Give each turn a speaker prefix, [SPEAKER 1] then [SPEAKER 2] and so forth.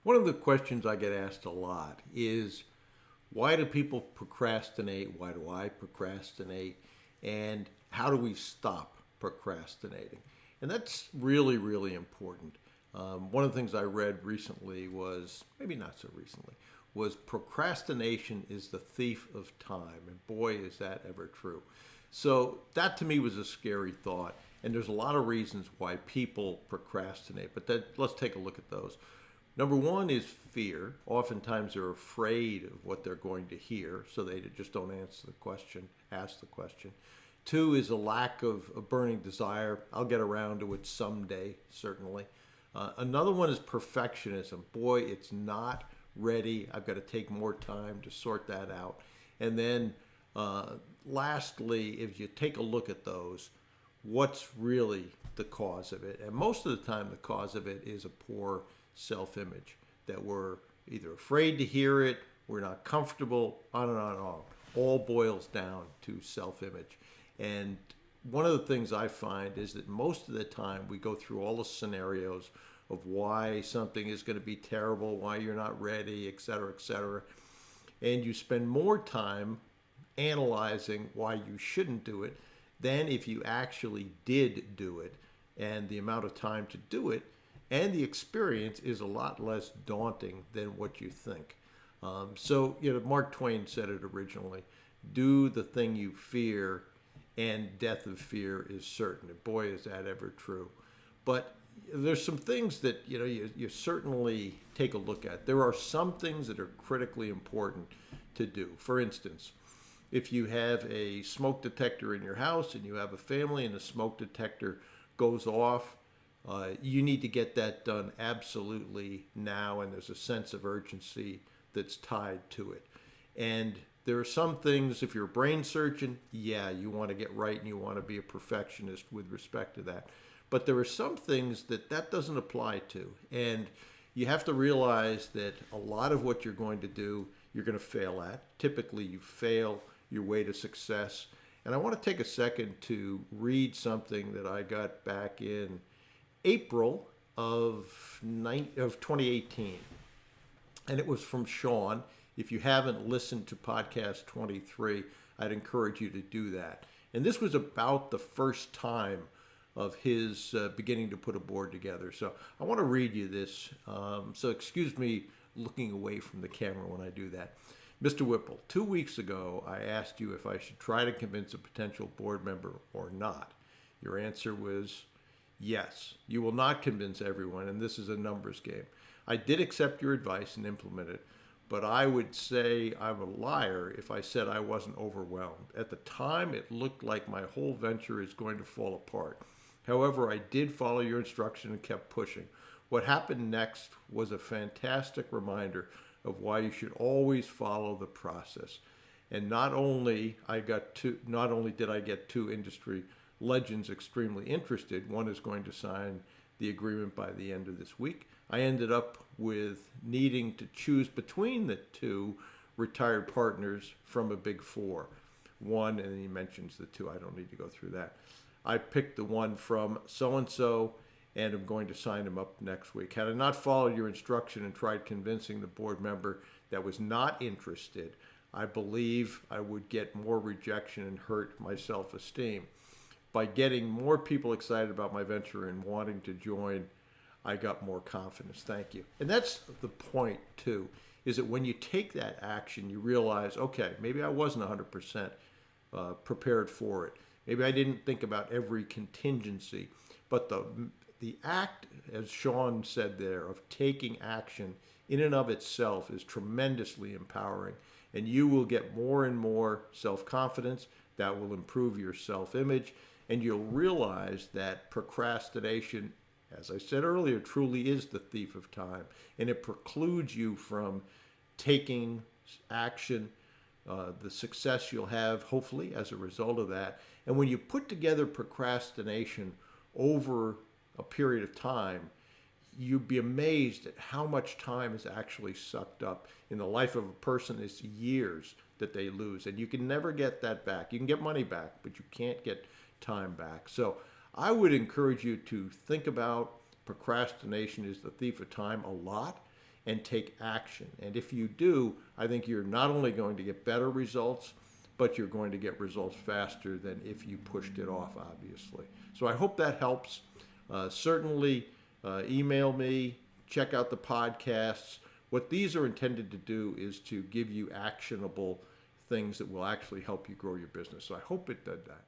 [SPEAKER 1] One of the questions I get asked a lot is, why do people procrastinate? Why do I procrastinate? And how do we stop procrastinating? And that's really, really important. One of the things I read recently was, maybe not so recently, was procrastination is the thief of time. And boy, is that ever true. So that to me was a scary thought. And there's a lot of reasons why people procrastinate. But let's take a look at those. Number one is fear. Oftentimes they're afraid of what they're going to hear, so they just don't answer the question, ask the question. Two is a lack of a burning desire. I'll get around to it someday, certainly. Another one is perfectionism. Boy, it's not ready. I've got to take more time to sort that out. And then lastly, if you take a look at those, what's really the cause of it? And most of the time, the cause of it is a poor self-image, that we're either afraid to hear it, we're not comfortable, on and on and on. All boils down to self-image. And one of the things I find is that most of the time we go through all the scenarios of why something is going to be terrible, why you're not ready, et cetera, et cetera. And you spend more time analyzing why you shouldn't do it than if you actually did do it. And the amount of time to do it and the experience is a lot less daunting than what you think. Mark Twain said it originally: do the thing you fear, and death of fear is certain. And boy, is that ever true. But there's some things that you certainly take a look at. There are some things that are critically important to do. For instance, if you have a smoke detector in your house and you have a family and the smoke detector goes off, you need to get that done absolutely now, and there's a sense of urgency that's tied to it. And there are some things, if you're a brain surgeon, yeah, you want to get right and you want to be a perfectionist with respect to that. But there are some things that doesn't apply to. And you have to realize that a lot of what you're going to do, you're going to fail at. Typically, you fail your way to success. And I want to take a second to read something that I got back in April of 2018. And it was from Sean. If you haven't listened to podcast 23, I'd encourage you to do that. And this was about the first time of his beginning to put a board together. So I want to read you this. So excuse me looking away from the camera when I do that. Mr. Whipple, 2 weeks ago, I asked you if I should try to convince a potential board member or not. Your answer was yes. You will not convince everyone, and this is a numbers game. I did accept your advice and implement it, but I would say I'm a liar if I said I wasn't overwhelmed. At the time, it looked like my whole venture is going to fall apart. However, I did follow your instruction and kept pushing. What happened next was a fantastic reminder of why you should always follow the process. And not only did I get two industry legends extremely interested, one is going to sign the agreement by the end of this week. I ended up with needing to choose between the two retired partners from a big four. One, and he mentions the two, I don't need to go through that. I picked the one from so-and-so, and I'm going to sign him up next week. Had I not followed your instruction and tried convincing the board member that was not interested, I believe I would get more rejection and hurt my self-esteem. By getting more people excited about my venture and wanting to join, I got more confidence. Thank you. And that's the point, too, is that when you take that action, you realize, okay, maybe I wasn't 100% prepared for it. Maybe I didn't think about every contingency. But the act, as Sean said there, of taking action in and of itself is tremendously empowering. And you will get more and more self-confidence. That will improve your self-image. And you'll realize that procrastination, as I said earlier, truly is the thief of time. And it precludes you from taking action, the success you'll have, hopefully, as a result of that. And when you put together procrastination over a period of time, you'd be amazed at how much time is actually sucked up. In the life of a person, it's years that they lose. And you can never get that back. You can get money back, but you can't get time back. So I would encourage you to think about procrastination is the thief of time a lot. and take action. And if you do, I think you're not only going to get better results, but you're going to get results faster than if you pushed it off, obviously. So I hope that helps. Certainly email me, check out the podcasts. What these are intended to do is to give you actionable things that will actually help you grow your business. So I hope it did that.